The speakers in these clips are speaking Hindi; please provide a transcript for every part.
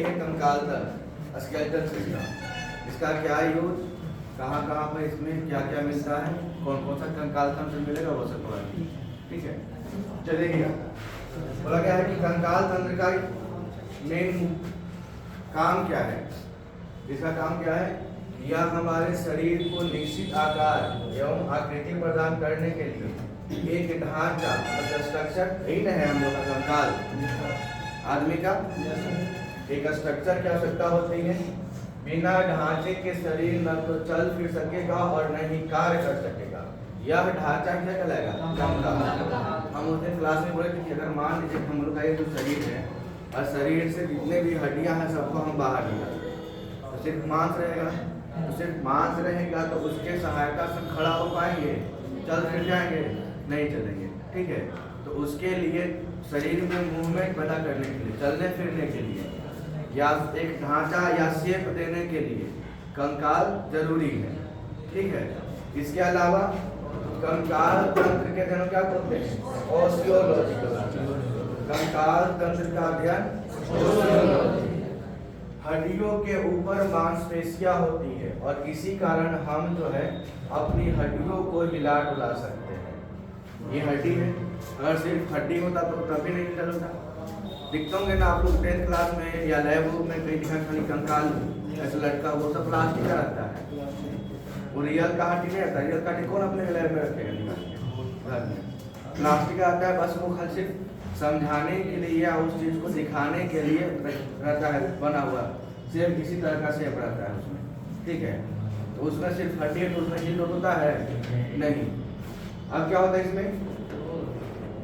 कंकाल तंत्र स्केलेटल सिस्टम, इसका क्या यूज, कहाँ कहाँ पर इसमें क्या क्या मिलता है, कौन कौन सा कंकाल तंत्र मिलेगा वो सब पढ़ा। ठीक है, चलिए बोला क्या है कि कंकाल तंत्र का मेन काम क्या है। इसका काम क्या है, यह हमारे शरीर को निश्चित आकार एवं आकृति प्रदान करने के लिए एक ढांचा मतलब स्ट्रक्चर ही नहीं है। हम लोग का कंकाल आदमी का एक स्ट्रक्चर की आवश्यकता होती है। बिना ढांचे के शरीर न तो चल फिर सकेगा और न ही कार्य कर सकेगा। यह ढांचा क्या कहलाएगा, कंकाल। हम उस दिन क्लास में बोले थे कि अगर मान लीजिए हम लोग का ये जो शरीर है और शरीर से जितने भी हड्डियां हैं सबको हम बाहर निकालेंगे तो सिर्फ मांस रहेगा। तो सिर्फ मांस रहेगा तो उसके सहायता से खड़ा हो पाएंगे, चल फिर जाएंगे, नहीं चलेंगे। ठीक है, तो उसके लिए शरीर में मूवमेंट पैदा करने के लिए, चलने फिरने के लिए या एक ढांचा या शेप देने के लिए कंकाल जरूरी है। ठीक है, इसके अलावा कंकाल तंत्र के अध्ययन क्या बोलते हैं, ओस्टियोलॉजी। कंकाल तंत्र का अध्ययन ओस्टियोलॉजी। हड्डियों के ऊपर मांसपेशियां होती है और इसी कारण हम जो है अपनी हड्डियों को हिला डुला सकते हैं। ये हड्डी है, अगर सिर्फ हड्डी होता तो कभी नहीं चलता। दिखते होंगे ना आप लोग 10th क्लास में या लैब में कहीं दिखा खाली कंकाल ऐसा लड़का, वो सब प्लास्टिक का रहता है, वो रियल का हड्डी नहीं रहता। रियल का हड्डी कौन अपने लैब में रखेगा, घर में प्लास्टिक का आता है। बस वो खाली सिर्फ समझाने के लिए या उस चीज को दिखाने के लिए रहता है बना हुआ, सेम किसी तरह का शेप रहता है उसमें। ठीक है, तो उसमें सिर्फ हड्डी है तो उसमें हिल होता है नहीं। अब क्या होता है इसमें,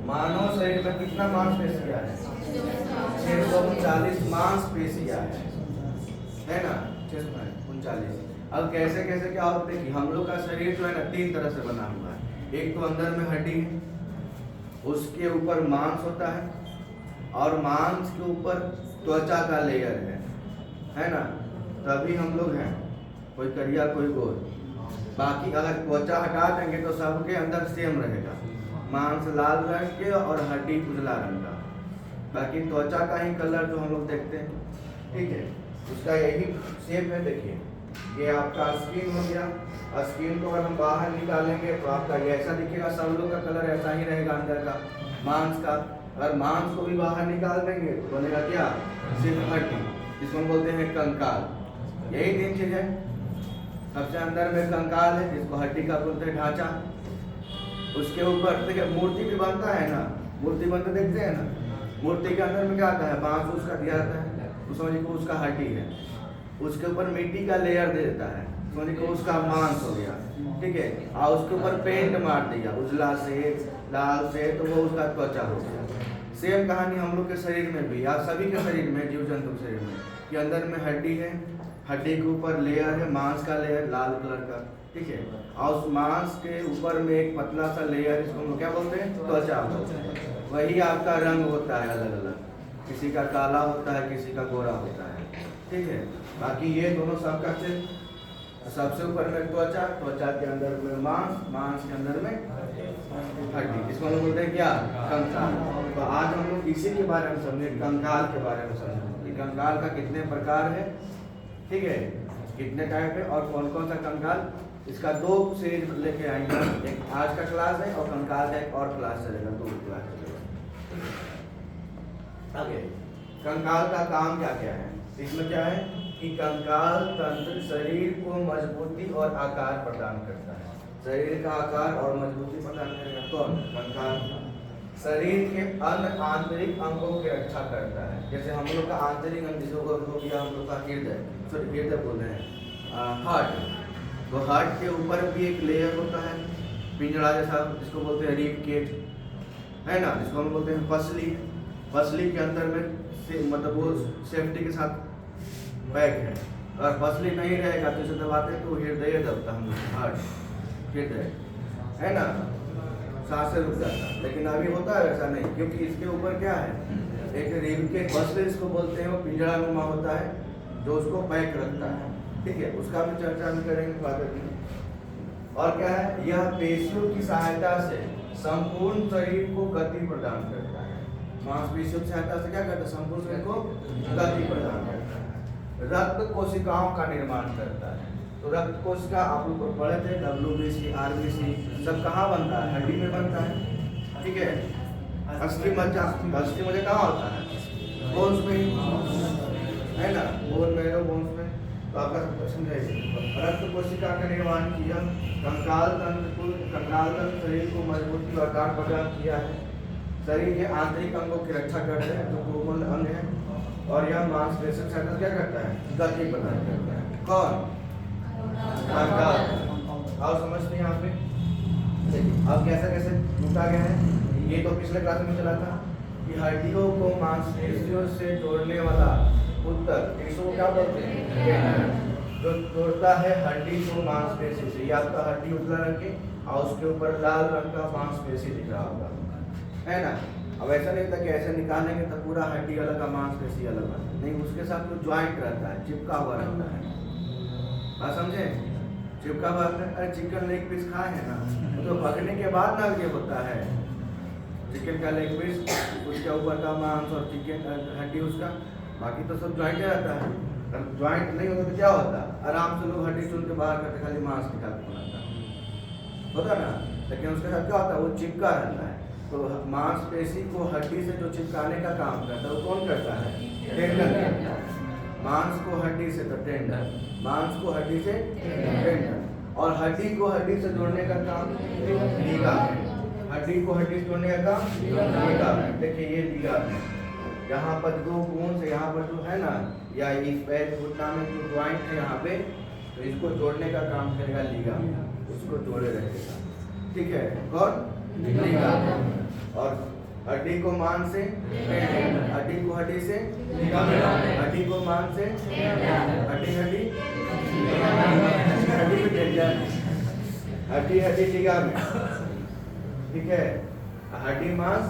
मानव शरीर में कितना मांसपेशियां है, 639 मांसपेशियां है ना, 639। अब कैसे कैसे क्या होता है कि हम लोग का शरीर जो है ना 3 तरह से बना हुआ है। एक तो अंदर में हड्डी है, उसके ऊपर मांस होता है और मांस के ऊपर त्वचा का लेयर है ना। तभी हम लोग हैं, कोई करिया कोई गोर। बाकी अगर त्वचा हटा देंगे तो सबके अंदर सेम रहेगा, मांस लाल रंग के और हड्डी उजला रंग का। बाकी त्वचा का ही कलर जो हम लोग देखते हैं। ठीक है, उसका यही शेप है। देखिए ये आपका स्किन हो गया, स्किन को अगर हम बाहर निकालेंगे तो आपका ये ऐसा दिखेगा, सब लोग का कलर ऐसा ही रहेगा अंदर का मांस का। अगर मांस को भी बाहर निकाल देंगे तो बनेगा क्या, सिर्फ हड्डी, जिसको हम बोलते हैं कंकाल। यही 3 चीज है। सबसे अंदर में कंकाल है जिसको हड्डी का बोलते हैं ढांचा। उसके ऊपर देखिए मूर्ति भी बनता है ना, मूर्ति बनते देखते हैं ना, मूर्ति के अंदर में क्या आता है, बांस उसका दिया जाता है, तो समझिए को उसका हड्डी है। उसके ऊपर मिट्टी का लेयर दे देता है, समझिए को उसका मांस हो गया। ठीक है, और उसके ऊपर पेंट मार दिया उजला से लाल से, तो वो उसका त्वचा हो गया। सेम कहानी हम लोग के शरीर में भी, आप सभी के शरीर में, जीव जंतु के शरीर में, कि अंदर में हड्डी है, हड्डी के ऊपर लेयर है, मांस का लेयर लाल कलर का। ठीक है, और उस मांस के ऊपर में एक पतला सा लेयर, इसको हम लोग क्या बोलते हैं, त्वचा बोलते हैं। वही आपका रंग होता है अलग अलग, किसी का काला होता है, किसी का गोरा होता है। ठीक है, बाकी ये दोनों सबका सिर्फ सबसे ऊपर में त्वचा, त्वचा के अंदर में मांस, मांस के अंदर में हड्डी, इसको हम बोलते हैं क्या, कंकाल। तो आज हम लोग इसी के बारे में समझे, कंकाल के बारे में समझे कि कंकाल का कितने प्रकार है। ठीक है, कितने टाइप है और कौन कौन सा कंकाल। इसका 2 सीरीज लेके आएंगे, एक आज का क्लास है और कंकाल का एक और क्लास चलेगा, 2 क्लास चलेगा। आगे कंकाल का काम क्या क्या है, इसमें क्या है कि कंकाल तंत्र शरीर को मजबूती और आकार प्रदान करता है। शरीर का आकार और मजबूती प्रदान करेगा कौन, कंकाल। शरीर के अन्य आंतरिक अंगों की रक्षा करता है। जैसे हम लोग का आंतरिक अंग जिसको हो गया हम लोग का हृदय, सॉरी हृदय बोल रहे हैं, हार्ट। तो हार्ट के ऊपर भी एक लेयर होता है पिंजरा जैसा, जिसको बोलते हैं रिब केज, है ना, जिसको हम बोलते हैं पसली। पसली के अंदर में मतलब वो सेफ्टी के साथ पैक है। अगर पसली नहीं रहेगा तो इसे दबाते तो हृदय दबता, हम हार्ट हृदय, है ना, सांसें रुक जाता। लेकिन अभी होता है वैसा नहीं, क्योंकि इसके ऊपर क्या है, एक रिब के पसली इसको बोलते हैं, वो पिंजरा नुमा होता है जो उसको पैक रखता है। ठीक है, उसका भी चर्चा हम करेंगे बाद में। और क्या है, यह पेशियों की सहायता से संपूर्ण शरीर को गति प्रदान करता है। मांसपेशियों की सहायता से क्या करता है, संपूर्ण शरीर को गति प्रदान करता है। रक्त कोशिकाओं का निर्माण करता है। तो रक्त कोशिका आप लोग पढ़े थे, WBC, RBC सब कहाँ बनता है? हड्डी में बनता है, ठीक है। अस्थि मज्जा कहाँ होता है? बोन्स में ही, है ना, बोन में, बोन्स में। तो आपका समझाइए, रक्त कोशिका का निर्माण किया, कंकाल तंत्र शरीर को मजबूती और गाढ़ प्रदान किया है। शरीर के आंतरिक अंगों की रक्षा करते हैं जो कोमल अंग है, और यह मांसपेशी क्षेत्र क्या करता है? गति प्रदान करता है। कौन? कंकाल। और समझते हैं यहाँ पे अब कैसे टूटा गया है। ये तो पिछले क्लास में चला था कि हड्डियों को मांसपेशियों से जोड़ने वाला उत्तर, इसको क्या बोलते हैं? जो जोड़ता है हड्डी को मांसपेशी से। ये आपका हड्डी उजला रंग के और उसके ऊपर लाल रंग का मांसपेशी दिख रहा होगा, है ना। अब ऐसा नहीं था कि ऐसे निकालेंगे तो पूरा हड्डी अलग का मांसपेशी अलग है, नहीं, उसके साथ जो ज्वाइंट रहता है, चिपका हुआ रहता है। बात समझे? चिपका हुआ। अरे चिकन लेग पीस खाए हैं ना, तो पकने के बाद ना ये होता है चिकन का लेग पीस, उसके ऊपर का मांस और चिकन हड्डी उसका, बाकी तो सब ज्वाइंट रहता है। अगर ज्वाइंट नहीं होता तो क्या होता? आराम से लोग हड्डी चुन के बाहर करते, खाली मांस निकाल के बनाता होता ना। लेकिन उसके साथ क्या होता है? वो चिपका रहता है। तो मांसपेशी को हड्डी से जो चिपकाने का काम करता है वो कौन करता है? टेंडन। मांस को हड्डी से, तो टेंडन, मांस को हड्डी से टेंडन, और हड्डी को हड्डी से जोड़ने का काम लिगामेंट। हड्डी को हड्डी से जोड़ने का काम लिगामेंट। देखिए ये लिगामेंट, यहाँ पर दो बोन से, यहाँ पर जो है ना, या इस पैर घुटना में जो ज्वाइंट है यहाँ पे, तो इसको जोड़ने का काम करेगा लिगामेंट, उसको जोड़े रहेगा, ठीक है। कौन? लिगामेंट। और हड्डी को मांस से, हड्डी को हड्डी से, हड्डी को मांस से, हड्डी हड्डी हड्डी हड्डी लिगामेंट, ठीक है। हड्डी मांस,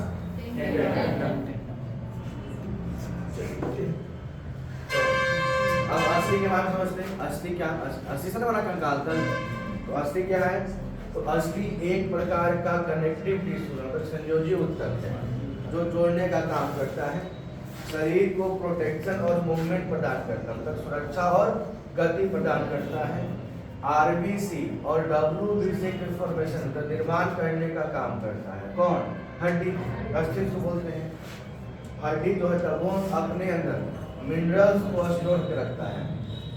अब अस्थि के बारे में समझते हैं। अस्थि क्या? अस्थि से बना कंकाल तंत्र। तो अस्थि क्या है? तो अस्थि एक प्रकार का कनेक्टिव टिश्यू है, मतलब संयोजी ऊतक है, जो जोड़ने का काम करता है। शरीर को प्रोटेक्शन और मूवमेंट प्रदान करता है, मतलब सुरक्षा और गति प्रदान करता है। RBC और WBC के फॉर्मेशन का निर्माण करने का काम करता है। कौन? हड्डी। अस्थि को बोलते हैं। हड्डी जो है वो अपने अंदर मिनरल्स को स्टोर कर रखता है।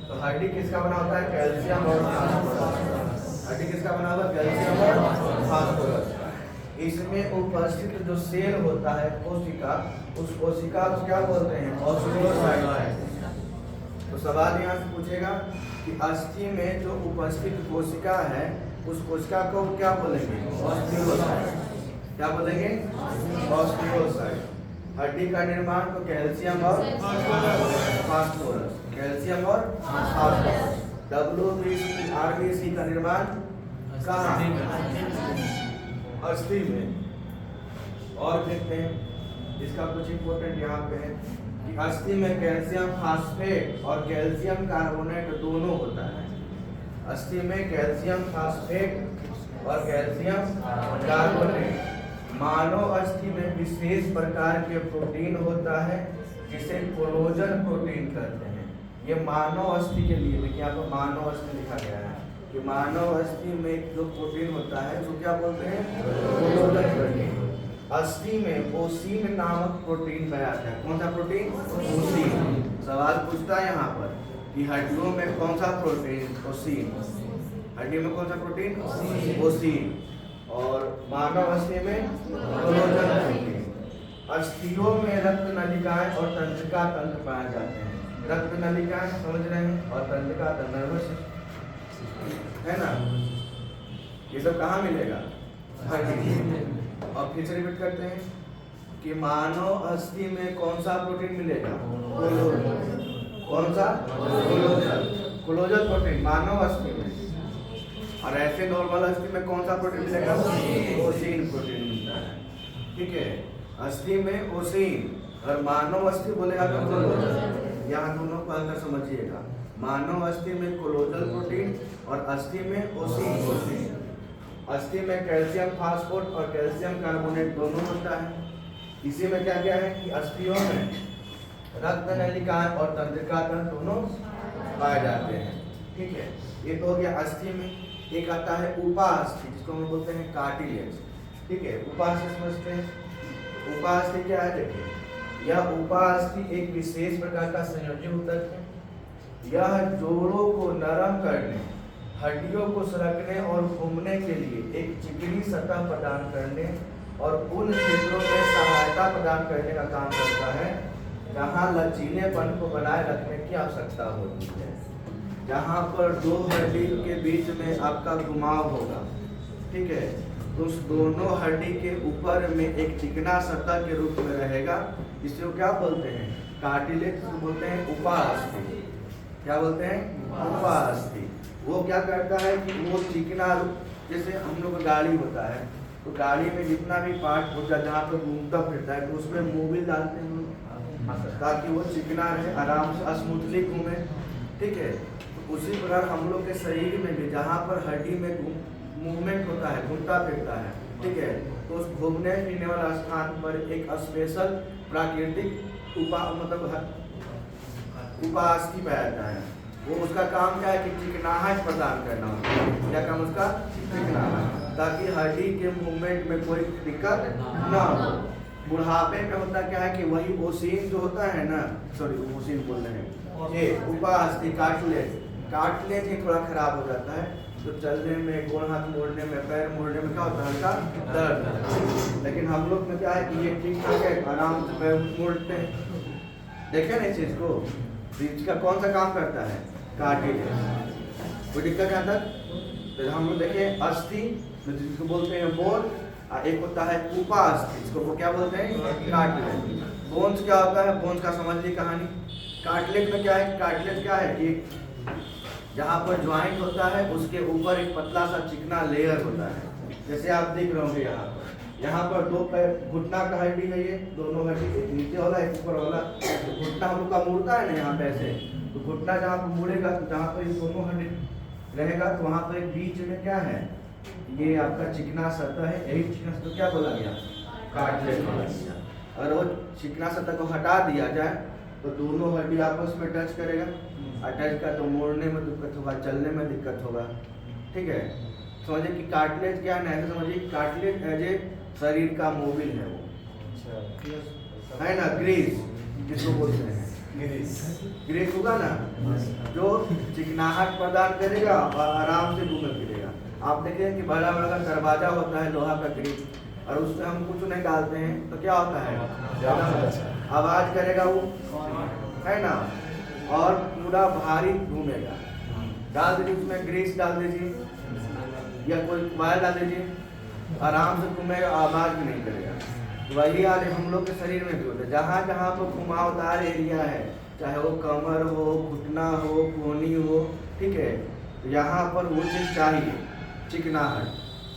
तो हड्डी किसका बना होता है? कैल्शियम और फास्फोरस। हड्डी किसका बना हुआ? कैल्शियम और फास्फोरस। इसमें उपस्थित जो सेल होता है कोशिका, उस कोशिका को क्या बोलते हैं? ऑस्टियोसाइट। तो सवाल यहाँ से पूछेगा कि अस्थि में जो उपस्थित कोशिका है, उस कोशिका को क्या बोलेंगे? ऑस्टियोसाइट। क्या बोलेंगे? ऑस्टियोसाइट। हड्डी का निर्माण तो कैल्शियम और फास्फोरस, कैल्शियम और फास्फोरस। WBC RBC का निर्माण कहाँ? अस्थि में। और देखते हैं इसका कुछ इंपॉर्टेंट यहाँ पे है कि अस्थि में कैल्शियम फास्फेट और कैल्शियम कार्बोनेट दोनों होता है। अस्थि में कैल्शियम फास्फेट और कैल्शियम कार्बोनेट। मानव अस्थि में विशेष प्रकार के प्रोटीन होता है जिसे कोलोजन प्रोटीन कहते हैं। ये मानव अस्थि के लिए, देखिए यहाँ पर मानव अस्थि लिखा गया है कि मानव अस्थि में जो प्रोटीन होता है उसको क्या बोलते हैं? कोलोजन प्रोटीन। अस्थि में ओसीन नामक प्रोटीन पाया जाता है। कौन सा प्रोटीन? ओसीन। सवाल पूछता है यहाँ पर कि हड्डियों में कौन सा प्रोटीन? ओसीन। हड्डी में कौन सा प्रोटीन? ओसीन। और मानव अस्थि में कोलोजन प्रोटीन। अस्थियों में रक्त नलिकाएं और तंत्रिका तंत्र पाए जाते हैं। रक्त नलिकाएं समझ रहे हैं, और तंत्रिका तंत्र नर्वस है ना। ये सब कहाँ मिलेगा? हड्डी। और फिर से रिपीट करते हैं कि मानव अस्थि में कौन सा प्रोटीन मिलेगा? कौन सा? कोलोजन प्रोटीन मानव अस्थि में। और ऐसे नॉर्मल अस्थि में कौन सा प्रोटीन मिलेगा? ओसीन प्रोटीन मिलता है, ठीक है। अस्थि में ओसीन और मानव अस्थि बोलेगा तो कोलोजन। यहाँ दोनों को अंतर समझिएगा। मानव अस्थि में कोलोजन प्रोटीन और अस्थि में ओसीन प्रोटीन। अस्थि में कैल्शियम फास्फोरेट और कैल्शियम कार्बोनेट दोनों होता है। इसी में क्या क्या है कि अस्थियों में रक्त नलिकाएं और तंत्रिका तंत्र दोनों पाए जाते हैं। ठीक है, ये तो हो गया अस्थि में। एक आता है उपास्थि, जिसको हम बोलते हैं कार्टिलेज। ठीक है, उपास्थि समझते हैं। उपास्थि क्या है? देखिए, यह उपास्थि एक विशेष प्रकार का संयोजी ऊतक है। यह जोड़ों को नरम करने, हड्डियों को सरकने और घूमने के लिए एक चिकनी सतह प्रदान करने और उन क्षेत्रों में सहायता प्रदान करने का काम करता है जहां लचीलेपन को बनाए रखने की आवश्यकता होती है। जहां पर दो हड्डी के बीच में आपका घुमाव होगा, ठीक है, तो उस दोनों हड्डी के ऊपर में एक चिकना सतह के रूप में रहेगा, जिसे क्या बोलते हैं? कार्टिलेज बोलते हैं, उपास्थि। क्या बोलते हैं? उपास्थि। वो क्या करता है कि वो चिकना, जैसे हम लोग का गाड़ी होता है, तो गाड़ी में जितना भी पार्ट होता है जहाँ पर घूमता फिरता है, तो उसमें मोबिल डालते हैं ताकि वो चिकना रहे, आराम से स्मूथली घूमे। ठीक है, तो उसी प्रकार हम लोग के शरीर में भी जहाँ पर हड्डी में मूवमेंट होता है, घूमता फिरता है, ठीक है, तो उस घूमने फिरने वाला स्थान पर एक स्पेशल प्राकृतिक उपास्थि पाया जाता है। वो उसका काम क्या है कि चिकनाहट प्रदान करना होता है। क्या काम उसका? चिकनाहट, ताकि हड्डी के मूवमेंट में कोई दिक्कत ना हो। बुढ़ापे में होता क्या है कि वही ओसीन जो होता है ना, सॉरी ओसीन बोल रहे हैं, ये उपास्थि कार्टिलेज ही थोड़ा खराब हो जाता है, तो चलने में, गोड़ हाथ मोड़ने में, पैर मोड़ने में क्या होता है? हल्का दर्द। लेकिन हम लोग में क्या है कि ये ठीक ठाक है, आराम से पैर मोड़ते हैं। देखे ना इस चीज को, इसका कौन सा काम करता है? कार्टिलेज। कोई दिक्कत है अंदर? तो हम लोग देखें अस्थि, जिसको बोलते हैं बोन, और एक होता है उपास्थि, इसको वो क्या बोलते हैं? कार्टिलेज। बोन्स क्या होता है? बोन्स का समझ ली कहानी। कार्टिलेज में क्या है? कार्टिलेज क्या है कि जहाँ पर ज्वाइंट होता है उसके ऊपर एक पतला सा चिकना लेयर होता है, जैसे आप देख रहे होंगे यहाँ पर दो पैर, घुटना का हड्डी है, ये दोनों हड्डी, एक नीचे वाला एक ऊपर वाला। तो घुटना हम लोग का मुड़ता है ना यहाँ पे ऐसे, तो घुटना जहाँ पर मुड़ेगा, तो जहाँ पर ये दोनों हड्डी रहेगा, तो वहाँ पर एक बीच में क्या है? ये आपका चिकना सतह है, यही चिकना सतह क्या बोला गया? कार्टिलेज बोला गया। अगर वो चिकना सतह को हटा दिया जाए तो दोनों हड्डी आपस में टच करेगा, अटैच का, तो मोड़ने में दिक्कत होगा, चलने में दिक्कत होगा। ठीक है, समझिए कि कार्टिलेज क्या है, ऐसे समझिए कार्टिलेज एज ए शरीर का मोबिल है, वो है ना, ग्रीस जिसको बोलते हैं, ग्रीस होगा ना, जो चिकनाहट प्रदान करेगा और आराम से घूमे फिरेगा। आप देखिए कि बड़ा बड़ा दरवाजा होता है लोहा का ग्रिल, और उसमें हम कुछ नहीं डालते हैं तो क्या होता है? आवाज करेगा वो, है ना, और पूरा भारी घूमेगा। डाल दीजिए उसमें ग्रीस, डाल दीजिए या कोई वायर डाल दीजिए, आराम से घूमेगा, आवाज भी नहीं करेगा। वही हाल हम लोग के शरीर में भी होता है। जहाँ जहाँ पर घुमावदार एरिया है, चाहे वो कमर हो, घुटना हो, कोहनी हो, ठीक है, तो यहाँ पर वो चीज़ चाहिए, चिकनाहट,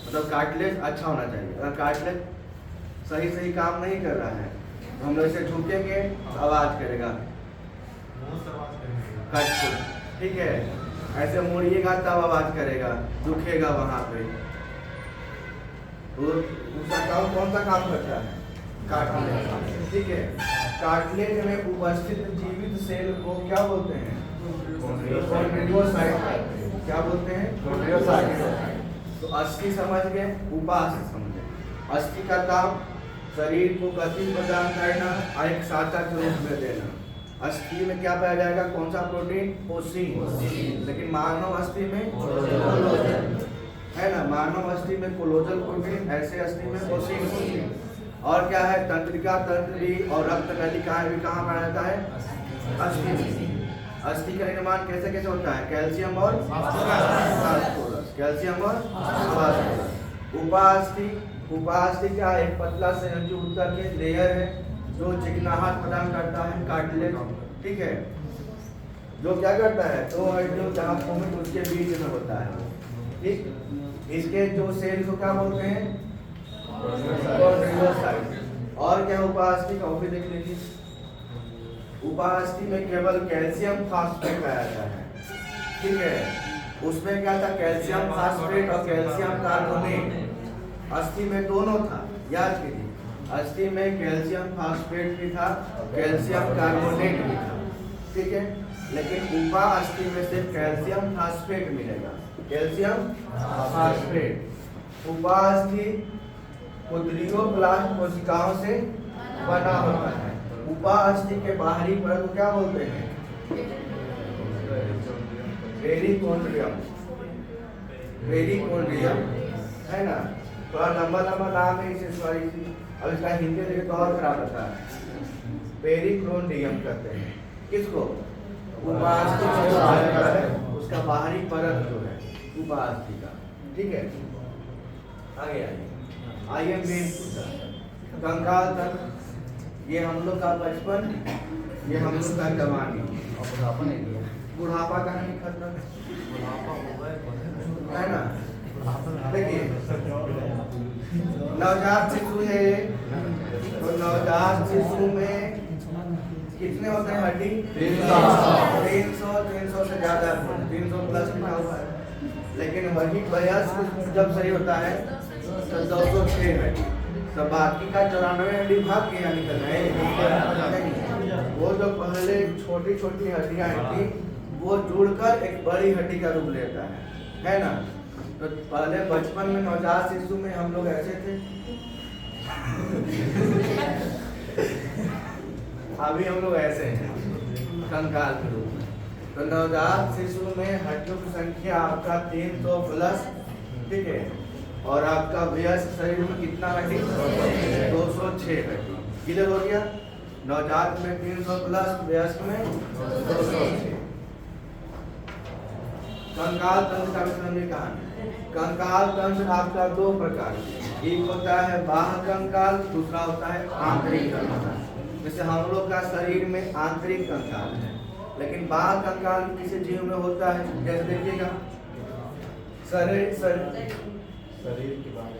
मतलब कार्टिलेज अच्छा होना चाहिए। अगर कार्टिलेज सही काम नहीं कर रहा है तो हम लोग इसे झुकेंगे तो आवाज करेगा, ठीक है, ऐसे मुड़िएगा तब आवाज करेगा, दुखेगा वहाँ पे। तो उसका काम कौन सा काम करता है? कार्टिलेज। ठीक है, कार्टिलेज में उपस्थित जीवित सेल को क्या बोलते हैं? कॉन्ड्रियोसाइट। क्या बोलते हैं? कॉन्ड्रियोसाइट। तो अस्थि समझ गए, उपास्थि समझे। अस्थि का काम शरीर को गति प्रदान करना और एक साचा के रूप में देना। अस्थि में क्या पाया जाएगा? कौन सा प्रोटीन? ओसीन। लेकिन मानव अस्थि में कोलोजन, है ना, मानव अस्थि में कोलोजन प्रोटीन, ऐसे अस्थि में ओसीन। और क्या है? तंत्रिका तंत्र भी और रक्त नलिकाएं भी कहाँ पाया जाता है? अस्थि में। अस्थि का निर्माण कैसे कैसे होता है? कैल्शियम और फास्फोरस, कैल्शियम और फास्फोरस। उपास्थि क्या है? एक पतला संयोजी ऊतक के लेयर है जो चिकनाहट प्रदान करता है, कार्टिलेज। ठीक है, जो क्या करता है? तो जो जहाँ मूवमेंट उसके बीच में होता है। ठीक, इसके जो सेल को क्या बोलते हैं? कॉन्ड्रियोसाइट। और क्या उपास्थि का वो भी देख लीजिए। उपास्थि में केवल कैल्शियम फास्फेट पाया जाता है। ठीक है, उसमें क्या था? कैल्शियम फास्फेट और कैल्शियम कार्बोनेट। अस्थि में दोनों था, याद कीजिए, अस्थि में कैल्शियम फास्फेट भी था, कैल्शियम कार्बोनेट भी था, ठीक है। लेकिन उपा अस्थि में सिर्फ कैल्शियम फास्फेट मिलेगा, कैल्शियम फास्फेट। उपा अस्थि उद्रियोब्लास्ट कोशिकाओं से बना होता है। उपा अस्थि के बाहरी परत को क्या बोलते हैं? पेरिकोन्ड्रियम, पेरिकोन्ड्रियम है ना। थोड़ा लंबा लंबा नाम है इसे, सॉरी, अब इसका हिंदी देखे तो और खराब होता है। पेरिकोन्ड्रियम कहते हैं किसको? उपा अस्थि है, उसका बाहरी परत जो है उपा अस्थि का, ठीक है। आगे आइए मेन कंकाल तक, ये हम लोग का बचपन, ये हम लोग का जवानी, बुढ़ापा का नहीं खत्म है ना। देखिए नवजात शिशु है, तो नवजात शिशु में कितने होते हैं हड्डी? 300 से ज्यादा, 300 प्लस लिखा हुआ है। लेकिन वही वयस्क जब सही होता है तो 206 हड्डी, तो बाकी का 94 हड्डी भाग के यहाँ निकल रहे। वो जो पहले छोटी छोटी हड्डियाँ थी वो जुड़कर एक बड़ी हड्डी का रूप लेता है ना। तो पहले बचपन में नवजात शिशु में हम लोग ऐसे थे, अभी हम लोग ऐसे हैं कंकाल के रूप में। तो नवजात शिशु में हड्डियों की संख्या आपका 300 प्लस, ठीक है। और आपका वयस्क शरीर में कितना हड्डी? 206 हड्डी। क्लियर हो गया? नवजात में 300 प्लस, वयस्क में 206। कंकाल तंत्र का समझे कहानी। कंकाल तंत्र आपका दो प्रकार, एक होता है बाह्य कंकाल, दूसरा होता है आंतरिक कंकाल। जैसे हम लोग का शरीर में आंतरिक कंकाल है, लेकिन बाह्य कंकाल किसी जीव में होता है। जैसे देखिएगा शरीर की बात,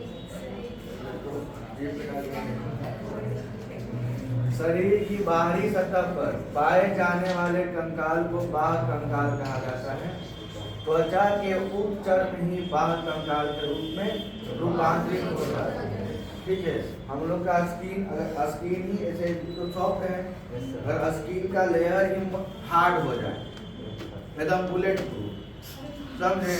शरीर की बाहरी सतह पर पाए जाने वाले कंकाल को बाह्य कंकाल कहा जाता है। त्वचा के उपचर्म ही बाह्य कंकाल के रूप में रूपांतरित होता है, ठीक है। हम लोग का स्किन, अगर स्किन ही ऐसे तो सॉफ्ट है, अगर स्किन का लेयर ही हार्ड हो जाए, एकदम बुलेट प्रूफ, समझे,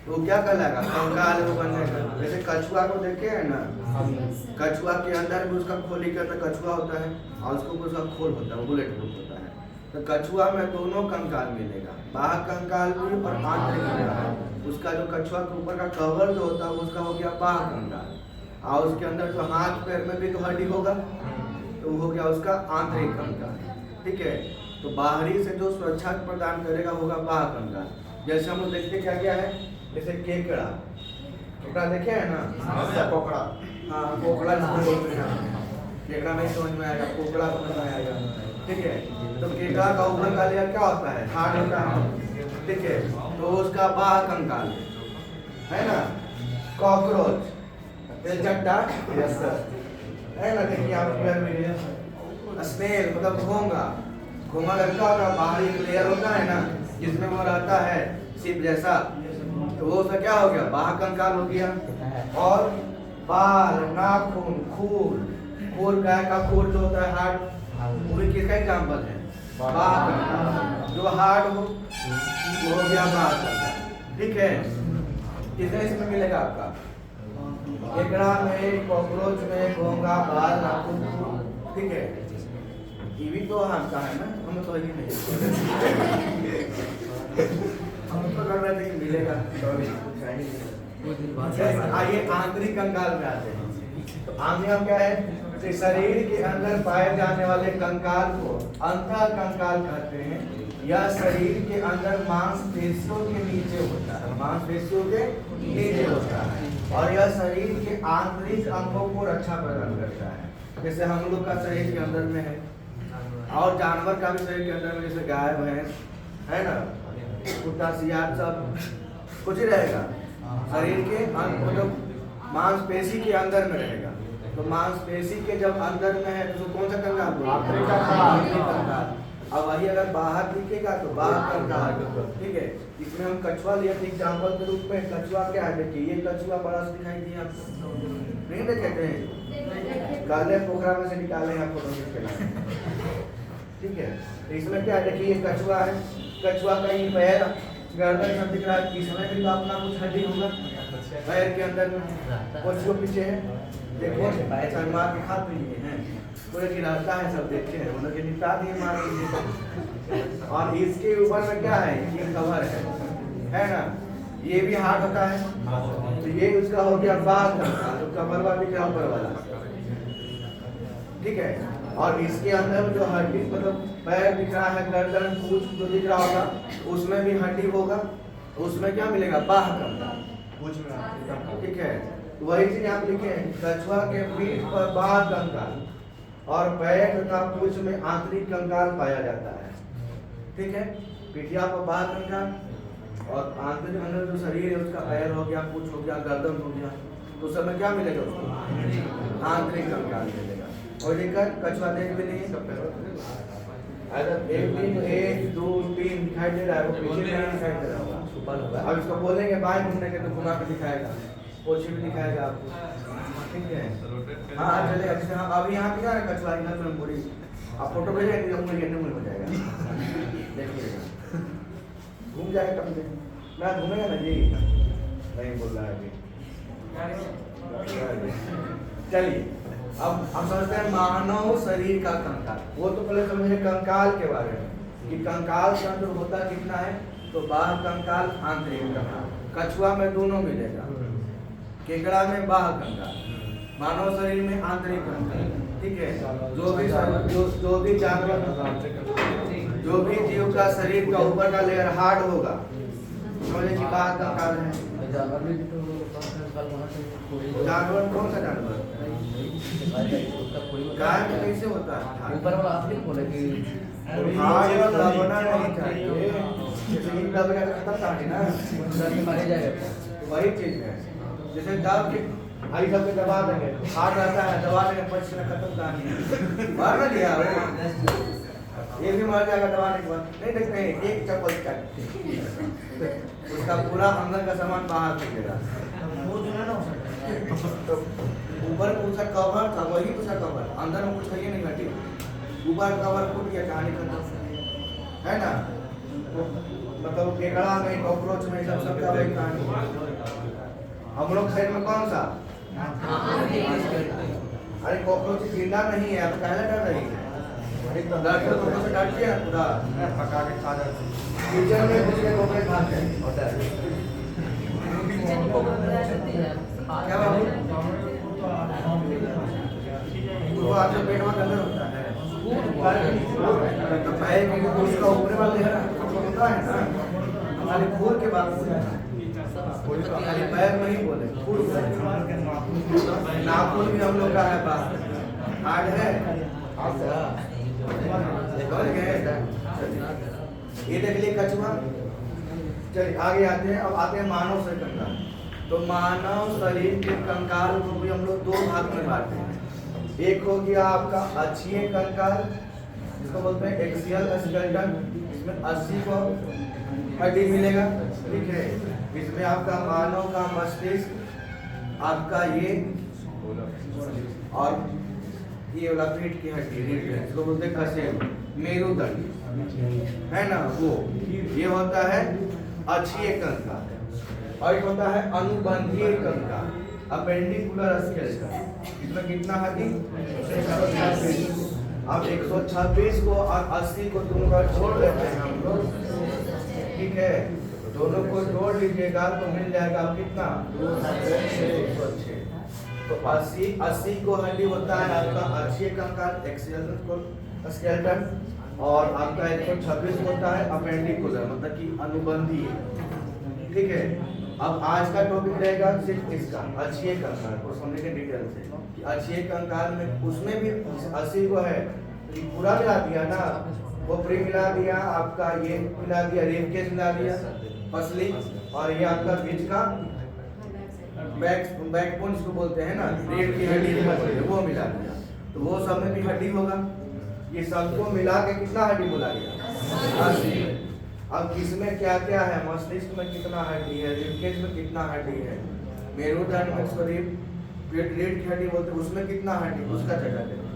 तो क्या कहलाएगा? कंकाल वो बनने का। जैसे कछुआ को देखे है ना, कछुआ के अंदर भी उसका खोली के अंदर कछुआ होता है और उसको उसका खोल होता है, बुलेट प्रूफ होता है। तो कछुआ में दोनों कंकाल मिलेगा, बाह्य कंकाल भी और आंतरिक कंकाल। उसका जो कछुआ के ऊपर का कवर जो होता है उसका हो गया बाह्य कंकाल, और उसके अंदर जो हाथ पैर में भी तो हड्डी होगा तो वो हो गया उसका आंतरिक कंकाल, ठीक है। तो बाहरी से जो सुरक्षा प्रदान करेगा होगा बाह्य कंकाल। जैसे हम लोग देखते क्या क्या है, जैसे केकड़ा, केकड़ा देखे है ना, कोकड़ा, हाँ कोकड़ा केकड़ा नहीं समझ में आएगा, कोकड़ा समझ में आएगा, ठीक है। तो केकड़ा का ऊपर का लेयर क्या होता है? हार्ड होता है, ठीक है। तो उसका बाह्य कंकाल है ना। कॉकरोच, तेलचट्टा है ना, देखिए आप स्नेल मतलब घोंगा, घोंगा लड़का होगा, बाहरी एक लेयर होता है ना जिसमें वो रहता है सिप जैसा, तो वो उसका क्या हो गया? बाह्य कंकाल हो गया। और बाल, नाखून, खूर, खूर गाय का खूर जो होता है हार्ड, वो भी किसका एग्जाम्पल है? बाह्य कंकाल। जो हार्ड हो वो हो गया बाह्य कंकाल, ठीक है। कितने इसमें मिलेगा आपका? केकड़ा में, कॉकरोच में, घोंगा, बाल, नाखून, ठीक है। ये भी तो आपका है ना, हम तो ये नहीं हम तो कर रहे थे कि मिलेगा। आइए आंतरिक कंकाल में आते हैं। तो आंतरिक क्या है? कि शरीर के अंदर पाए जाने वाले कंकाल को अंतः कंकाल कहते हैं। यह शरीर के अंदर मांसपेशियों के नीचे होता है, मांसपेशियों के नीचे होता है, और यह शरीर के आंतरिक अंगों को रक्षा प्रदान करता है। जैसे हम लोग का शरीर के अंदर में है, और जानवर का भी शरीर के अंदर में, जैसे गाय भैंस है ना, कुत्ता सियार सब कुछ ही रहेगा शरीर के मतलब मांसपेशी के अंदर में रहेगा। तो मांसपेशी के जब अंदर में है तो कौन सा कंकाल? आंतरिक कंकाल। अब वही अगर बाहर दिखेगा तो बाहर कंकाल, ठीक है। इसमें हम कछुआ लिया थे एग्जाम्पल के रूप में। कछुआ क्या है, देखिए ये कछुआ बड़ा सा दिखाई दिया आपको, नहीं देखे थे? काले पोखरा में से निकाले हैं आपको नोटिस के, ठीक है। तो इसमें क्या है, देखिए ये कछुआ है, कछुआ का ये पैर गर्दन सब दिख रहा है। इसमें भी अपना कुछ हड्डी होगा पैर के अंदर में, कुछ जो पीछे है देखो ऐसा मार के खा पी लिए हैं, पूरे गिराता है सब देखते हैं, उन लोग के निपटा दिए मार के। और इसके ऊपर में क्या है, ये कवर है ना, ये भी हार्ड होता है। तो ये उसका हो गया बाहर का, तो कवर वाला भी ऊपर वाला, ठीक है। और इसके अंदर जो हड्डी मतलब पैर दिख रहा है, गर्दन पूंछ जो दिख रहा होगा उसमें भी हड्डी होगा, उसमें क्या मिलेगा, बाहर कंकाल, ठीक है। वही चीज आप लिखे, कछुआ के पीठ पर बाहर कंकाल और पैर तथा पूंछ में आंतरिक कंकाल पाया जाता है, ठीक है। पीठिया पर बाहर कंकाल और आंतरिक अंदर जो शरीर है उसका पैर हो गया, पूंछ हो गया, गर्दन हो गया, तो उस समय क्या मिलेगा उसको, आंतरिक कंकाल मिलेगा। और देखकर कछुआ देख भी नहीं, अगर 1 2 3 दिखाई दे रहा है, वो पीछे नहीं दिखाई दे रहा होगा। अब इसको बोलेंगे बाएं घूमने के तो घुमा के दिखाएगा, पोछे भी दिखाएगा आपको, ठीक है। हाँ चलेगा। जैसे हाँ अभी यहाँ पे क्या है, कछुआ इधर में पूरी आप फोटो भेजेंगे तो मुझे हो जाएगा, देखिएगा घूम जाएगा कभी ना, घूमेगा ना जी, नहीं बोल रहा है अभी। चलिए अब हम समझते हैं मानव शरीर का कंकाल। वो तो पहले समझे कंकाल के बारे में कि कंकाल का अंदर होता कितना है, तो बाह्य कंकाल, आंतरिक कंकाल। कछुआ में दोनों मिलेगा, केकड़ा में बाह्य कंकाल, मानव शरीर में आंतरिक कंकाल, ठीक है। जो भी जानवर, जो भी जीव का शरीर का ऊपर का लेयर हार्ड होगा, समझे कि बाह्य कंकाल है। जानवर कौन सा जानवर, गाय में कैसे होता है, ऊपर वाला आप नहीं बोले कि हार्ड दबना नहीं चाहिए, जैसे इन दबेगा तो खत्म कहानी ना, मारे जाएगा। वही चीज है, जैसे दब के आई सब पे दबा देंगे, हार्ड रहता है, दबा देंगे पच्चीस में खत्म कहानी, मार ना दिया वो, ये भी मर जाएगा दबाने के बाद, नहीं देखते हैं एक चप्पल काट उसका पूरा अंदर का सामान बाहर निकलेगा। ऊपर उसका कवर था, वही उसका कवर, अंदर में कुछ है नहीं हटी, ऊपर कवर फूट गया, कहानी खत्म है ना। मतलब केकड़ा में, कॉकरोच में, सब का वही कहानी। हम लोग साइड में कौन सा, अरे कॉकरोच जिंदा नहीं है, आप कहना डर रही है, डॉक्टर को से डरती है खुदा, पका के खा जाते हैं किचन में, घुस के कोकरे खाते हैं, क्या बाबू वो आपके पेट में अंदर होता है, तो पैर में उसका ऊपर वाला लेयर होता है ना, हमारे खूर के बाद खाली पैर में ही बोले, खूर नाखून भी हम लोग का है पास, हार्ड है। ये देख लिए कछुआ। चलिए आगे आते हैं, अब आते हैं मानव शरीर कंकाल। तो मानव शरीर के कंकाल को भी हम लोग 2 भाग में बांटते हैं। एक हो गया आपका अक्षीय कंकाल, जिसको बोलते हैं एक्सियल स्केलेटन, इसमें 80 को हड्डी मिलेगा, ठीक है। इसमें आपका मानव का मस्तिष्क, आपका ये और ये वाला पेट की हड्डी, इसको बोलते हैं खसेल, मेरुदंड है ना, वो ये होता है अक्षीय कंकाल। और एक होता है अनुबंधीय कंकाल, अपेंडिकुलर स्केलेटन। इसमें कितना हड्डी, 126। अब 126 को और 80 को दोनों का जोड़ लेते हैं हम लोग, ठीक है। दोनों को जोड़ लीजिएगा तो मिल जाएगा कितना, 106। तो 80 को हड्डी होता है आपका अक्षीय कंकाल, एक्सियल स्केलेटन, और आपका 126 होता है अपेंडिकुलर, मतलब कि अनुबंधीय, ठीक है। अब आज का टॉपिक रहेगा सिर्फ इसका अक्षीय कंकाल को समझने के डिटेल से कि अक्षीय कंकाल में उसमें भी 80 को है, तो पूरा मिला दिया ना, वो प्री मिला दिया, आपका ये मिला दिया, रेबकेज मिला दिया, पसली, और ये आपका बीच का बैकबोन जिसको बोलते हैं ना, रीढ़ की हड्डी वो मिला दिया, तो वो सब में भी हड्डी होगा, ये सबको मिला के कितना हड्डी बोला गया? 80। अब इसमें क्या क्या है? मस्तिष्क में कितना हड्डी है, रिबकेज में कितना हड्डी है, मेरुदंड में इसको रीढ़ की हड्डी बोलते हैं, उसमें कितना हड्डी, उसका चर्चा करेंगे।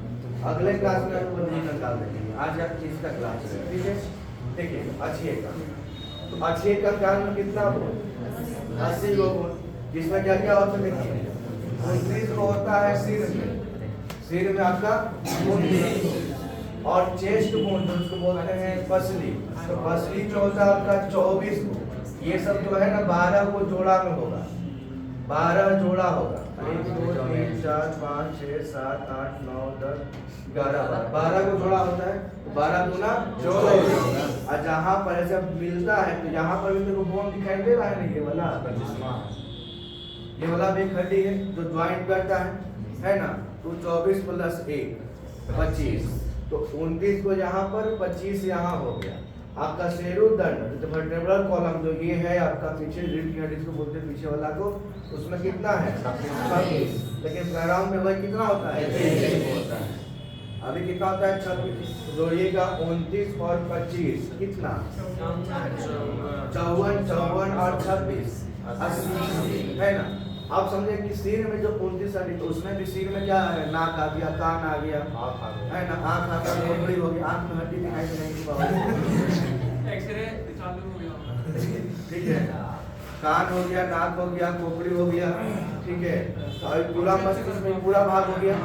अगले क्लास में हम वो नहीं निकाल देंगे। आज आप इसका क्लास है, ठीक है? देखिए अच्छे का, तो अच्छे का कान में कितना बोन? 80 गो बोन। इसमें क्या क्या होता है? देखिए 29 को होता है सिर में, सिर में आपका 29, और चेस्ट बोन जो उसको बोलते हैं पसली, तो पसली में होता है आपका 24 को। ये सब जो है ना 12 को जोड़ा में होगा, 12 जोड़ा होगा। 1 2 3 4 5 6 7 8 9 10 11 12 को जोड़ा होता है, तो 12 दूना 24। और जहाँ पर ऐसे मिलता है तो यहाँ पर भी तो बोन दिखाई दे रहा है ना, ये वाला भी एक हड्डी है जो ज्वाइंट करता है ना। तो 24 प्लस 1 25, तो 29 को यहाँ पर 25 यहाँ हो गया। आपका शेरुदंड तो वर्टेब्रल कॉलम जो ये है आपका पीछे रीढ़ की हड्डी को बोलते हैं पीछे वाला को, उसमें कितना है? 26। लेकिन बैकग्राउंड में वही कितना होता है? 23 होता है। अभी कितना होता है? 26। जोड़िएगा 29 और 25 कितना? 54 54 और 26 80 है ना। आप समझे कि सिर में जो 29 हड्डी, तो उसमें भी सिर में क्या है? नाक आ गया, कान आ गया, है ना, आँख आ गया, खोपड़ी हो गई, आँख में हड्डी दिखाई दे नहीं, एक्सरे चालू हो गया, ठीक है, कान हो गया, नाक हो गया, खोपड़ी हो गया, ठीक है, और पूरा मस्तिष्क में पूरा भाग हो गया।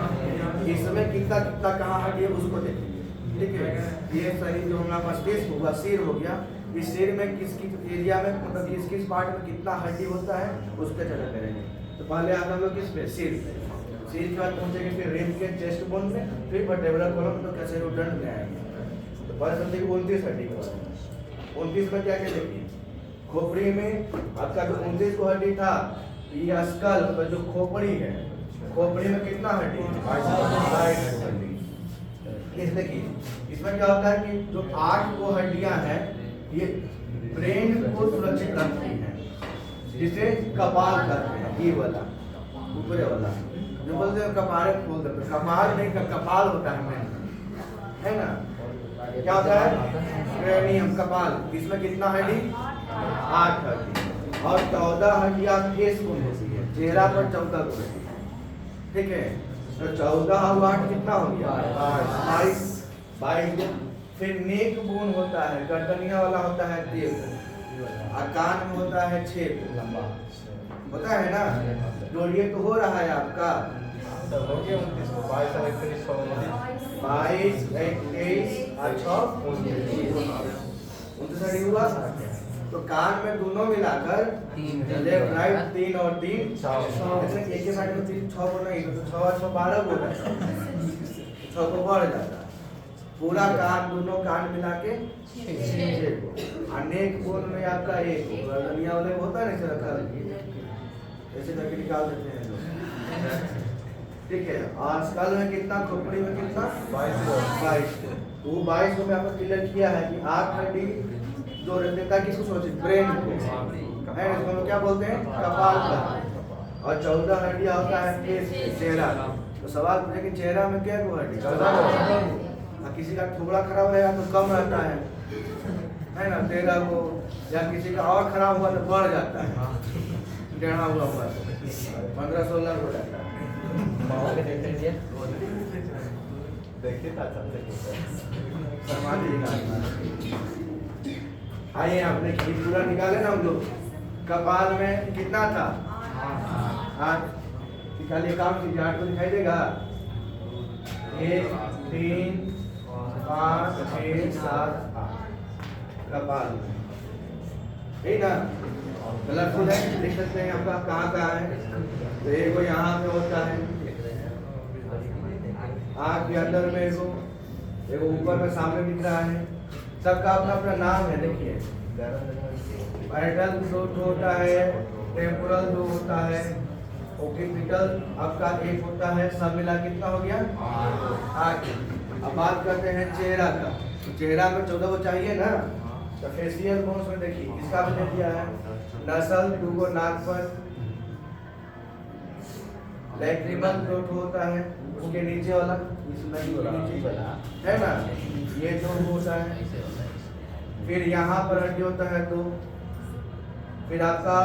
इसमें कितना कितना कहाँ हड्डी है उसको देखेंगे, ठीक है। ये सही जो हमारा मस्तिष्क हुआ, सिर हो गया, इस सिर में किस एरिया में, मतलब किस किस पार्ट में कितना हड्डी होता है उसका चर्चा करेंगे। तो पहले आता हम लोग किस पे? सिर पे। सिर के बाद पहुंचेंगे फिर रिब के चेस्ट बोन में, फिर वर्टेब्रल कॉलम तो कैसे शेरुदंड में आएंगे। तो पहले समझिए 29 हड्डी का, 29 में क्या क्या देखिए? खोपड़ी में आपका जो 29 को हड्डी था, ये स्कल मतलब जो खोपड़ी है, खोपड़ी में कितना हड्डी? 22 हड्डी। इस देखिए इसमें क्या होता है कि जो 8 को हड्डियां हैं ये ब्रेन को सुरक्षित रखती है, जिसे कपाल कहते हैं। ये वाला ऊपर वाला जो बोलते हैं कपाल बोलते हैं, कपाल नहीं कपाल होता है मेन, है ना। क्या होता है? क्रेनियम, कपाल। इसमें कितना हड्डी? 8 हड्डी, और 14 हड्डियां फेस बोन होती है, चेहरा पर 14 को होती है, ठीक है। तो 14 और 8 कितना हो गया? 22। फिर नेक बोन होता है, गर्दनिया वाला होता है 13, और कान में होता है 6 लंबा होता है ना। जोड़िए तो हो रहा है आपका 22 21 और 6 हुआ। तो कान में दोनों मिलाकर लेफ्ट राइट 3 और 3 6, एक ही साइड में 3 6 को नहीं, तो 6 और 6 12 को होता है, 6 को बढ़ जाता है। पूरा कान, दोनों कान मिला के 6 को। अनेक बोन में आपका 1 को, गर्दनिया वाले को होता है ना, ऐसे करके निकाल देते हैं लोग, ठीक है। और स्कल में कितना? खोपड़ी में कितना? 22 को। वो 22 को मैं आपको क्लियर किया है कि 8 हड्डी जो रहता है किसको सोचिए? ब्रेन को, है ना, इसको हम क्या बोलते हैं? कपाल का। और 14 हड्डियां होता है फेस, चेहरा। तो सवाल पूछे कि चेहरा में क्या को हड्डी? किसी का थोड़ा खराब रहेगा तो कम रहता है ना 13 को, या किसी का और खराब हुआ तो बढ़ जाता है, टेढ़ा हुआ तो 15-16 हो जाता है। देखिए आइए आपने पूरा निकाले ना हम लोग। कपाल में कितना था? 8। निकालिए, काम कीजिए, 8 को दिखाई देगा? 1 3 5 6 7 8 कपाल में, ठीक ना। कलरफुल है, देख सकते हैं आपका कहाँ कहाँ है। तो एक को यहाँ पे होता है, आँख के अंदर में एगो ऊपर में सामने दिख रहा है। सबका अपना अपना नाम है। देखिए पैरेटल 2 होता है, टेम्पोरल 2 होता है, ओक्सीपिटल आपका 1 होता है। सब मिला कितना हो गया? 8। अब बात करते हैं चेहरा का। तो चेहरा में 14 को चाहिए ना, तो फेशियल बोन्स में देखिए इसका भी दे दिया है। नसल 2 को नाक पर, लैक्रिमल 2 होता है, उसके नीचे वाला नीचे वाला है ना, ये दो होता है। फिर यहाँ पर हड्डी होता है दो। फिर आपका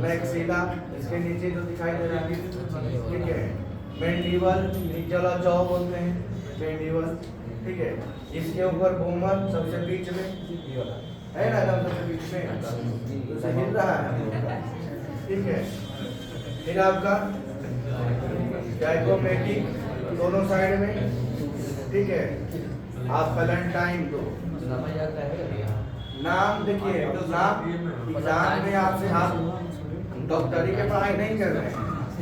मैक्सिला, इसके नीचे जो दिखाई दे रहा है, ठीक है। मैंडिबल, नीचे वाला जॉ बोलते हैं मैंडिबल, ठीक है। इसके ऊपर बोमर सबसे बीच में है ना, एकदम सबसे बीच में तो हिल रहा है, ठीक है। फिर आपका जाइगोमेटिक दोनों साइड में, ठीक है। आप वैलेंटाइन दो नाम देखिए, नाम एग्जाम में आपसे आप डॉक्टरी के पढ़ाई नहीं कर रहे हैं,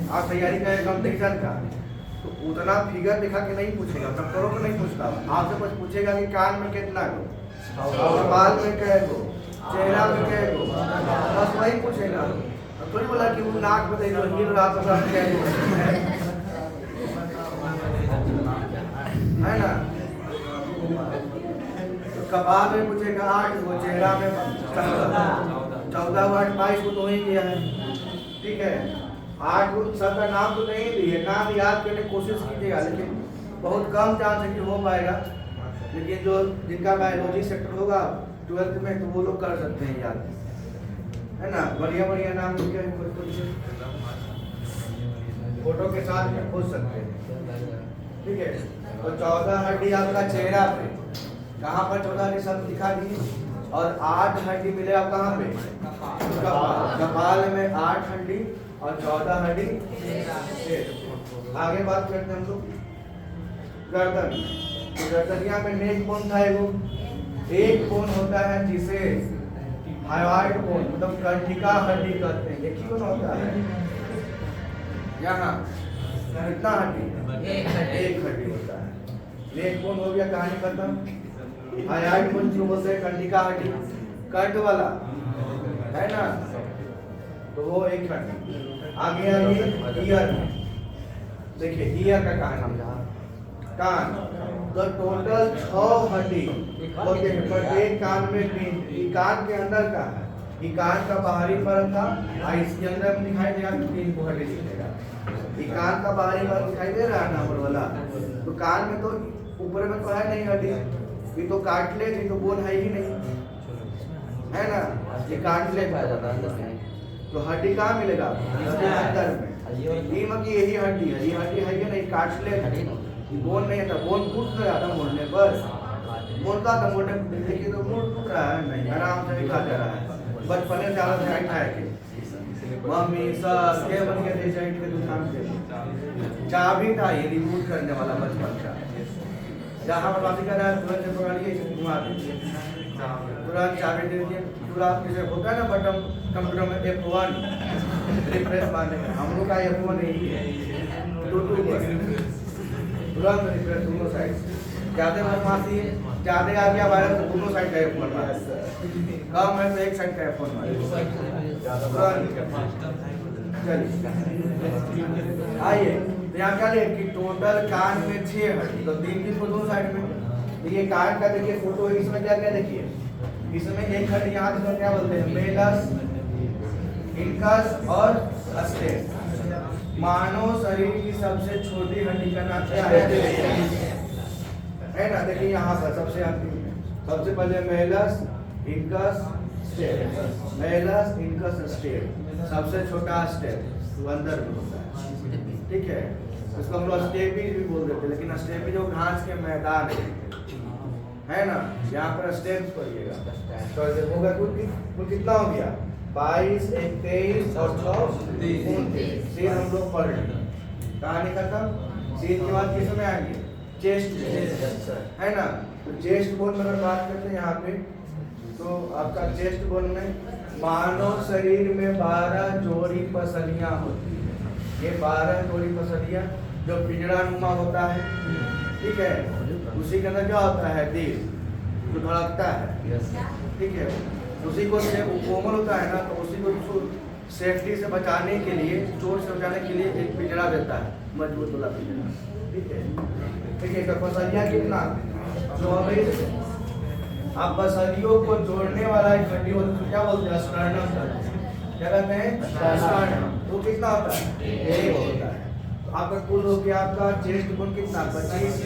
आप तैयारी कर रहे हैं कॉम्पिटिशन का, तो उतना फिगर दिखा के नहीं पूछेगा, डॉक्टरों को नहीं पूछता, आपसे कुछ पूछेगा कि कान में कितना गो, बाल में कै गो, चेहरा में कै गो, बस वही पूछेगा। थोड़ी बोला कि वो नाक बताइए तो हिल रहा तो सब कै गो है ना। कपाल में पूछेगा 8 गो, चेहरा में 14 को 8 22 को तो ही किया है, ठीक है। 8 को सबका नाम तो नहीं दिए, नाम याद करने की कोशिश कीजिएगा, लेकिन बहुत कम चांस है कि हो पाएगा। लेकिन जो जिनका बायोलॉजी सेक्टर होगा 12th में, तो वो लोग कर सकते हैं याद, है ना। बढ़िया बढ़िया नाम लिख के फोटो के साथ में खोज सकते हैं, ठीक है। तो 14 हड्डी आपका चेहरा पे, कहाँ पर 14 हड्डी सब दिखा दी, और 8 हड्डी मिले आप कहाँ पे, कपाल में 8 हड्डी और 14 हड्डी। आगे बात करते हैं हम लोग गर्दन। गर्दनिया में नेक बोन था एक बोन होता है जिसे हाइवाइड बोन मतलब कंठिका हड्डी कहते हैं। एक ही बोन होता है यहाँ, कितना हड्डी, एक हड्डी होता है। नेक बोन हो गया, कहानी खत्म। हाइवाइड बोन जो बोलते हैं कंठिका हड्डी, कंठ वाला है ना, तो वो एक हड्डी। आगे आइए ईयर में, देखिए ईयर का कहानी, कान, तो टोटल 6 हड्डी होते हैं, प्रत्येक कान में 3। कान के अंदर का है, ये कान का बाहरी परत था, इसके अंदर में दिखाई देगा तो 3 को हड्डी दिखेगा। ये कान का बाहरी परत दिखाई दे रहा है ना ऊपर वाला, तो कान में तो ऊपर में तो है नहीं हड्डी, ये तो कार्टिलेज, ये तो बोन है ही नहीं, है ना। ये कार्टिलेज तो हड्डी कहाँ मिलेगा, अंदर में। ये मतलब यही हड्डी है, ये हड्डी है ये नहीं, कार्टिलेज, बोन नहीं था। बोन टूट गया था मोड़ने पर, मोड़ता था मोड़ने देखिए तो मूड टूट रहा है नहीं, आराम से खा जा रहा है। बचपन से ज़्यादा से खाए के मम्मी सब के बन के दे जाए के दुकान से चाबी था ये रिमूव करने वाला बचपन का, जहाँ पर बात कर रहा है तुरंत से पकड़िए घुमा दीजिए, तुरंत चाबी दे दिए। तुरंत जैसे होता है ना बटन कंप्यूटर में F1 रिफ्रेश मारने का, हम लोग का F1 नहीं है, तुरंत रिफ्रेश दोनों साइड। ज़्यादा बदमाशी है, ज़्यादा आ गया वायरस तो दोनों साइड का F1 मारे, कम है तो एक साइड का F1 मारे। चलिए आइए, तो यहाँ क्या लिखे कि टोटल कान में 6 हड्डी, तो 3 को दोनों साइड में। तो ये कान का देखिए फोटो, इसमें क्या क्या देखिए, इसमें एक हड्डी यहाँ तो क्या बोलते हैं, मेलस, इनकस और अस्टेट। मानव शरीर की सबसे छोटी हड्डी का नाम क्या है ना, देखिए यहाँ पर सबसे अंतिम में सबसे पहले Malus, incus, state, Malus, incus, state, सबसे छोटा स्टेट तो अंदर में होता है, ठीक है। इसको हम लोग स्टेपीज भी बोल देते हैं, लेकिन स्टेपीज जो घास के मैदान है ना, यहाँ पर स्टेप्स करिएगा तो होगा कुल कितना हो गया, 22, 23 और 29। सीन हम लोग पढ़ लेंगे, कहानी खत्म। सीन के बाद किस में आएंगे, चेस्ट है ना। तो चेस्ट बोन में अगर बात करते हैं यहाँ पे, तो आपका चेस्ट बोन में मानव शरीर में 12 जोड़ी पसलियाँ होती है। ये 12 जोड़ी पसलियाँ जो पिंजरा नुमा होता है, ठीक है, उसी के अंदर क्या होता है, दिल जो धड़कता है, ठीक है। उसी को कोमल होता है ना, तो उसी को सेफ्टी से बचाने के लिए, चोट से बचाने के लिए एक पिंजरा देता है, मजबूत वाला पिंजरा, ठीक है। ठीक है, पसलियाँ कितना, 24। आप पसलियों को जोड़ने वाला एक हड्डी होता है, क्या बोलते हैं, स्टर्नम, क्या कहते हैं, स्टर्नम। वो कितना होता है, 1 होता है। आपका कुल हो गया आपका चेस्ट बोन कितना 25।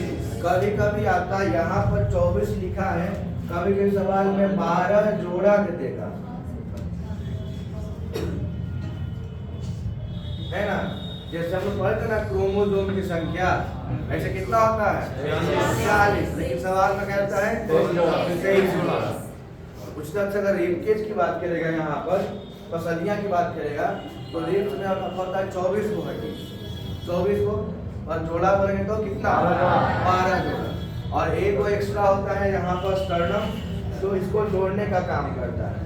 कभी कभी आता है यहाँ पर 24 लिखा है, कभी कभी सवाल में 12 जोड़ा दे देगा, है ना। जैसे हम लोग पढ़ते ना क्रोमोसोम की संख्या, ऐसे कितना होता है 40, लेकिन सवाल में कहता है 23 जोड़ा। उस तरह से अगर रिबकेज की बात करेगा, यहाँ पर पसलियाँ की बात करेगा, तो रिब्स में आपका होता है 24 को हड्डी, 24 को, और जोड़ा बोलेंगे तो कितना 12 जोड़ा। और एक वो एक्स्ट्रा होता है यहाँ पर स्टर्नम, तो इसको जोड़ने का काम करता है।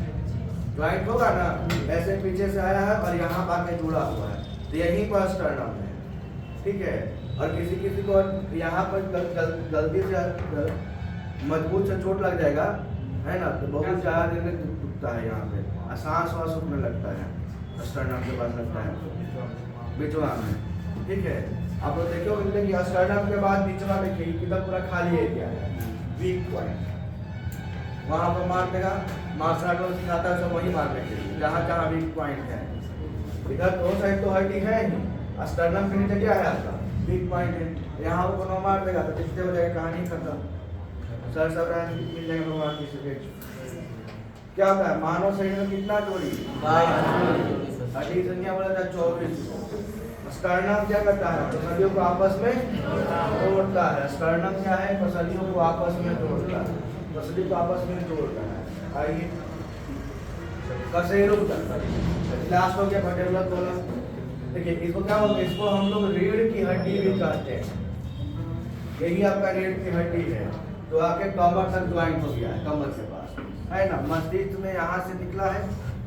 ज्वाइंट होगा ना, ऐसे पीछे से आया है और यहाँ आके जुड़ा हुआ है, तो यहीं पर स्टर्नम है, ठीक है। और किसी किसी को यहाँ पर गलती से मजबूत से चोट लग जाएगा, है ना, तो बहुत ज़्यादा देर में दुखता है यहाँ पे, सांस वास उठने लगता है, स्टर्नम के पास लगता है बिचवा में, ठीक है। आप लोग देखो कि स्टर्नम के बाद बिचवा देखिए कितना पूरा खाली एरिया है, वीक पॉइंट, वहाँ पर मार देगा। मार्शल आर्ट में सिखाता है सब वही मारने के लिए, जहाँ जहाँ वीक पॉइंट है। इधर दो साइड तो हड्डी है ही, स्टर्नम के नीचे क्या है आपका वीक पॉइंट है, यहाँ वो कोनो मार देगा तो कितने हो जाएगा, कहानी खत्म, सर सब मिल जाएगा भगवान की से। क्या होता है मानव शरीर में कितना जोड़ी, हड्डी संख्या बोला था 24। स्टर्नम क्या करता है, पसलियों को आपस में जोड़ता है। स्टर्नम क्या है, पसलियों को आपस में जोड़ता है, पसलियों को आपस में जोड़ता है। आइए कशेरुक लास्ट हो गया वर्टेब्रल कॉलम। देखिए इसको क्या बोलते हैं, इसको हम लोग रीढ़ की हड्डी भी कहते हैं, यही आपका रीढ़ की हड्डी है। तो आके कमर तक ज्वाइंट हो गया है, कमर के पास, है ना। मस्तिष्क में यहाँ से निकला है,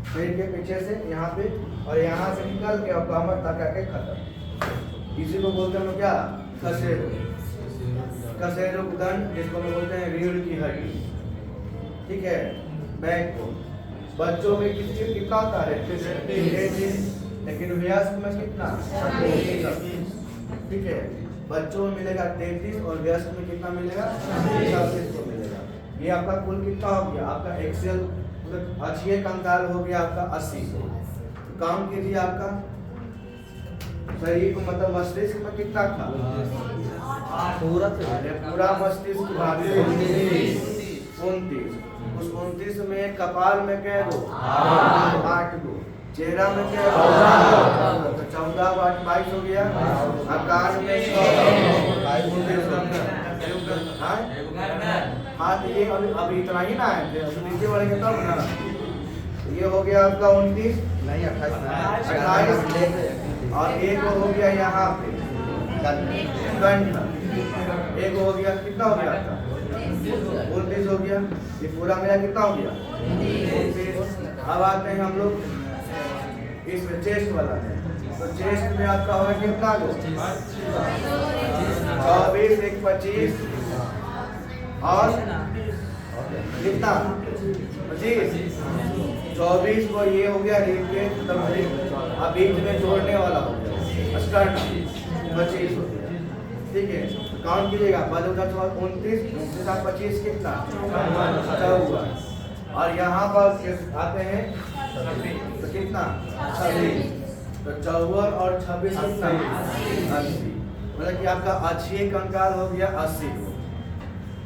पेट के पीछे से यहाँ पे, और यहाँ से निकल के और कमर तक आके खत्म। इसी को बोलते हैं क्या, कशेरुक, कशेरुक दंड, जिसको हम बोलते हैं रीढ़ की हड्डी, ठीक है। बैक को बच्चों में कितना होता है, लेकिन वयस्क में कितना, ठीक है। बच्चों में मिलेगा 33 और वयस्क में कितना मिलेगा 26 को मिलेगा। ये आपका कुल कितना हो गया, आपका एक्सेल अक्षीय कंकाल हो गया आपका 80 को। काम कीजिए आपका शरीर को, मतलब मस्तिष्क में कितना था, पूरा मस्तिष्क 29। उस 29 में कपाल में क्या दो 8 गो, चेहरा में क्या 14, 22 हो गया। आकार में हाँ, तो ये अभी इतना ही ना है, नीचे बढ़ेंगे तब ना। ये हो गया आपका 29 नहीं 28, और एक हो गया यहाँ पे कंठ, एक हो गया, कितना हो गया आपका 29 हो गया। ये पूरा मेरा कितना हो गया 29। अब आते हैं हम लोग इसमें चेस्ट वाला है, तो चेस्ट में आपका होगा कितना गो 24, 1 25 और कितना 25, 24 को ये हो गया रिब के, अब बीच में जोड़ने वाला हो गया स्टर्नम 25 हो गया, ठीक है। काउंट कीजिएगा 29, 25 कितना 54, और यहाँ पर आते हैं तो कितना 26, तो 54 और 26 कितना 80, मतलब कि आपका अक्षीय कंकाल हो गया 80 को,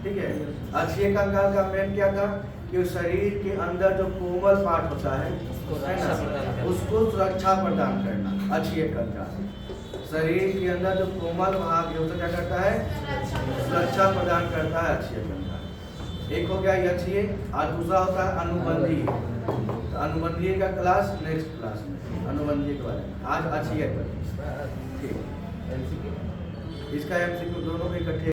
ठीक है। अक्षीय कंकाल का मेन क्या था कि शरीर के अंदर जो कोमल पार्ट होता है ना, उसको सुरक्षा प्रदान करना। अक्षीय कंकाल शरीर के अंदर जो कोमल भाग है उसको क्या करता है, सुरक्षा प्रदान करता है अक्षीय कंकाल। एक हो गया अक्षीय, और दूसरा होता है अनुबंधीय। तो अनुबंधीय का क्लास नेक्स्ट क्लास में, अनुबंधीय के बारे में, आज अक्षीय पर, ठीक है। इसका एमसीक्यू दोनों को इकट्ठे